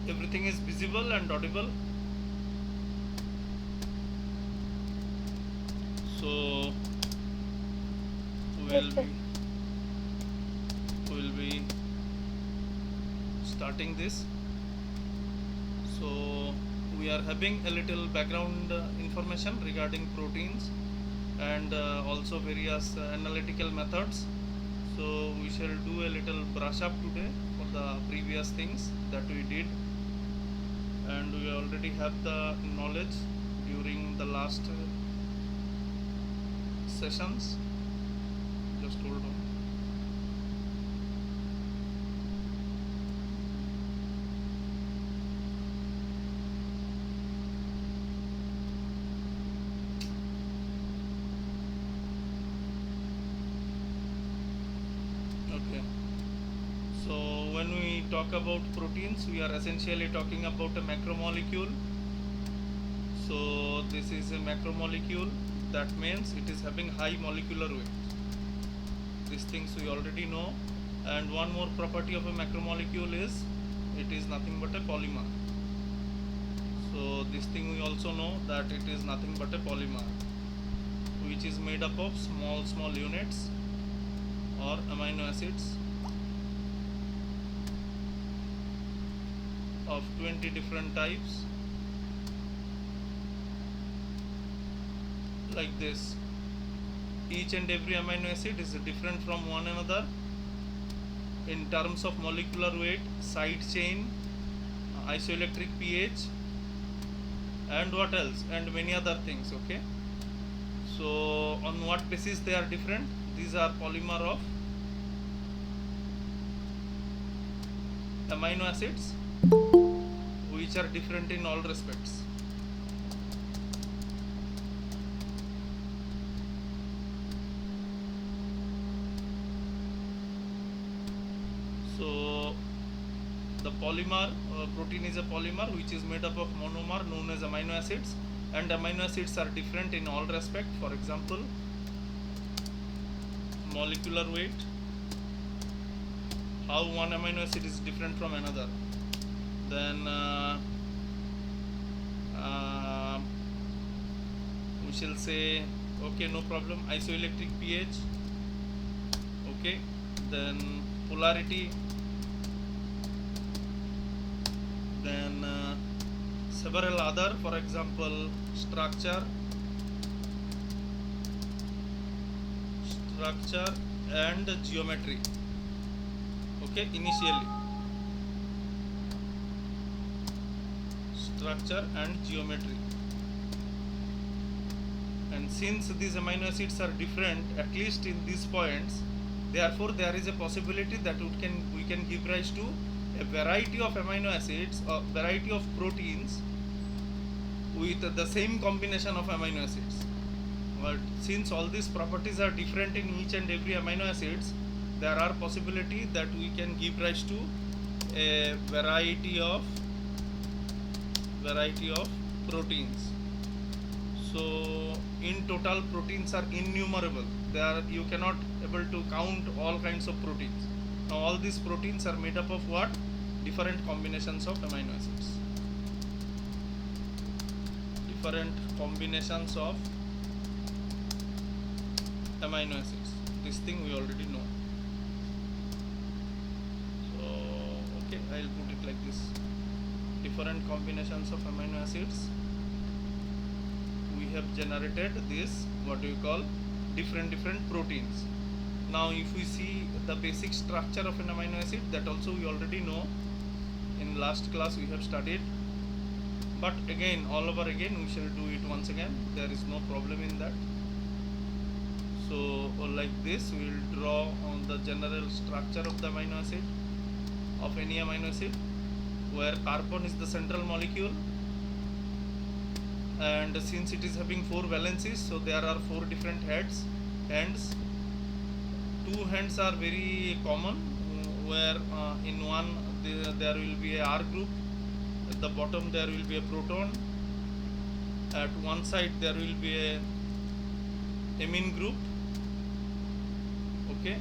everything is visible and audible? So Yes, we'll sir. be we'll be starting this. So we are having a little background information regarding proteins and also various analytical methods. So we shall do a little brush up today for the previous things that we did, and we already have the knowledge during the last sessions. Just hold on. Okay. So when we talk about proteins, we are essentially talking about a macromolecule. So this is a macromolecule. That means it is having high molecular weight. These things we already know. And one more property of a macromolecule is it is nothing but a polymer. So this thing we also know that it is nothing but a polymer, which is made up of small units or amino acids of 20 different types, like this. Each and every amino acid is different from one another in terms of molecular weight, side chain, isoelectric pH, and what else, and many other things. Okay, so on what basis they are different? These are polymer of amino acids which are different in all respects. So the polymer protein is a polymer which is made up of monomer known as amino acids, and amino acids are different in all respect. For example, molecular weight, how one amino acid is different from another. Then uh, we shall say, okay, no problem, isoelectric pH. Okay, then polarity, then several other, for example, structure and geometry. Okay, initially structure and geometry. And since these amino acids are different, at least in these points, therefore there is a possibility that we can give rise to a variety of amino acids or variety of proteins with the same combination of amino acids. But since all these properties are different in each and every amino acids, there are possibility that we can give rise to a variety of proteins. So in total, proteins are innumerable. You cannot able to count all kinds of proteins. Now all these proteins are made up of what? Different combinations of amino acids. Different combinations of amino acids. This thing we already know. So okay, I'll put it like this. Different combinations of amino acids, we have generated this, what do you call, different proteins. Now if we see the basic structure of an amino acid, that also we already know, in last class we have studied, but again all over again we shall do it once again. There is no problem in that. So like this, we will draw on the general structure of the amino acid, of any amino acid, where carbon is the central molecule, and since it is having 4 valencies, so there are 4 different hands. 2 hands are very common, where in one there will be a R group, at the bottom there will be a proton, at one side there will be a amine group. Okay,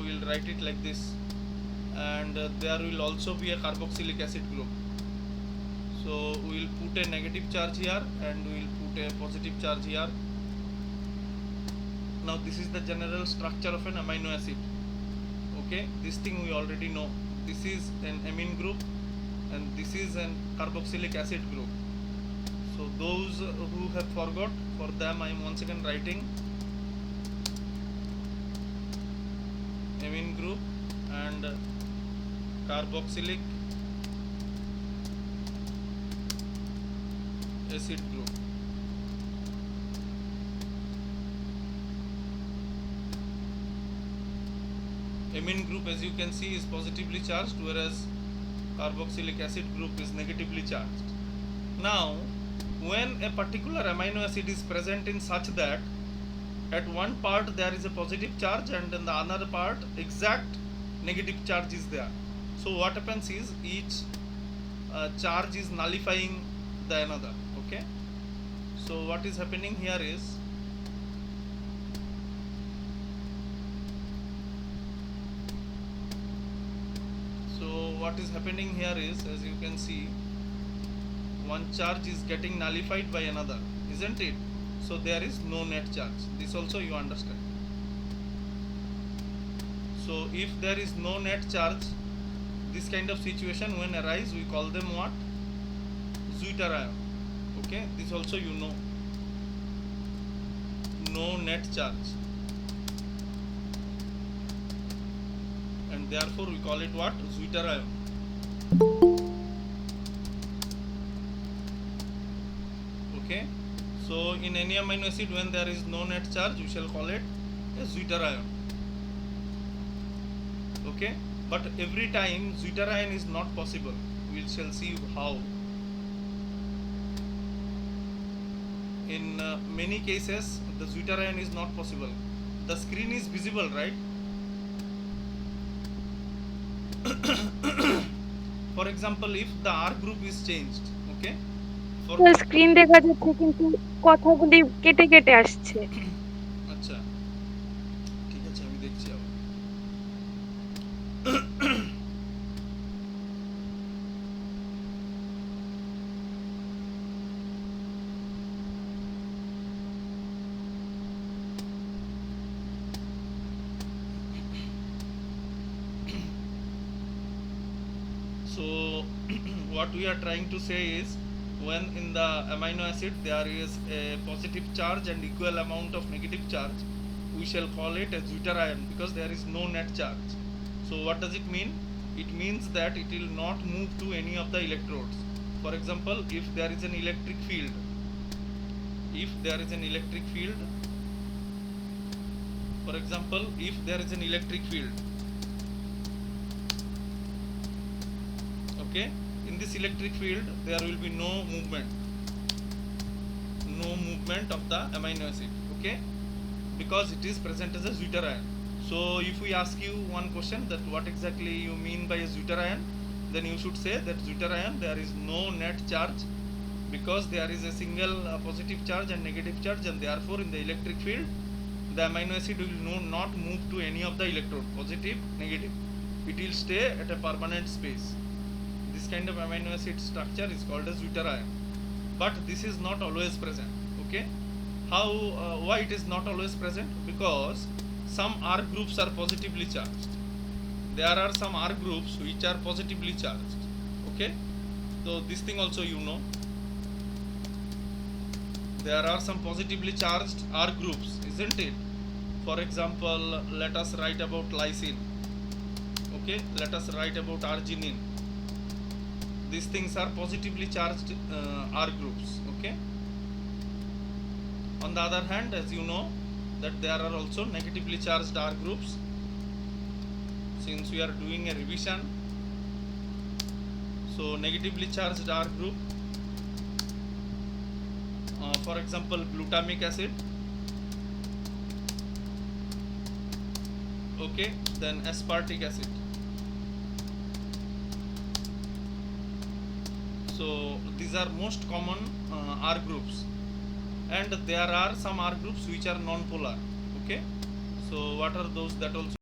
we will write it like this, and there will also be a carboxylic acid group. So we will put a negative charge here and we will put a positive charge here. Now this is the general structure of an amino acid. Okay, this thing we already know. This is an amine group and this is an carboxylic acid group. So those who have forgot, for them I am once again writing amine group and carboxylic acid group. Amine group, as you can see, is positively charged, whereas carboxylic acid group is negatively charged. Now, when a particular amino acid is present in such that at one part there is a positive charge and in the another part exact negative charge is there. So what happens is each charge is nullifying the another. Okay. So what is happening here is as you can see, one charge is getting nullified by another, isn't it? So there is no net charge. This also you understand. So if there is no net charge, this kind of situation when arise, we call them what? Zwitter ion. Okay, this also you know. No net charge, and therefore we call it what? Zwitter ion. Okay, so in any amino acid when there is no net charge, we shall call it a Zwitter ion. Okay, but every time Zwitter ion is not possible. We shall see how. In many cases the Zwitter ion is not possible. The screen is visible, right? For example, if the R group is changed, okay, for screen দেখা যাচ্ছে কিন্তু কথাগুলি কেটে কেটে আসছে। আচ্ছা ঠিক আছে, আমি দেখছি আবার। So what we are trying to say is, when in the amino acid there is a positive charge and equal amount of negative charge, we shall call it a Zwitter ion because there is no net charge. So what does it mean? It means that it will not move to any of the electrodes. For example, if there is an electric field, for example, if there is an electric field, okay, in this electric field there will be no movement of the amino acid, okay, because it is present as a Zwitter ion. So if we ask you one question that what exactly you mean by a Zwitter ion, then you should say that Zwitter ion, there is no net charge because there is a single positive charge and negative charge, and therefore in the electric field the amino acid will not move to any of the electrode, positive, negative. It will stay at a permanent space. This kind of amino acid structure is called as Zwitter ion, but this is not always present. Okay, how why it is not always present? Because some R groups are positively charged. There are some R groups which are positively charged. Okay, so this thing also you know. There are some positively charged R groups, isn't it? For example, let us write about lysine. Okay, let us write about arginine. These things are positively charged R groups. Okay, on the other hand, as you know that there are also negatively charged R groups. Since we are doing a revision, so negatively charged R group, for example glutamic acid, okay, then aspartic acid. So these are most common R groups, and there are some R groups which are non-polar. Okay, so what are those? That also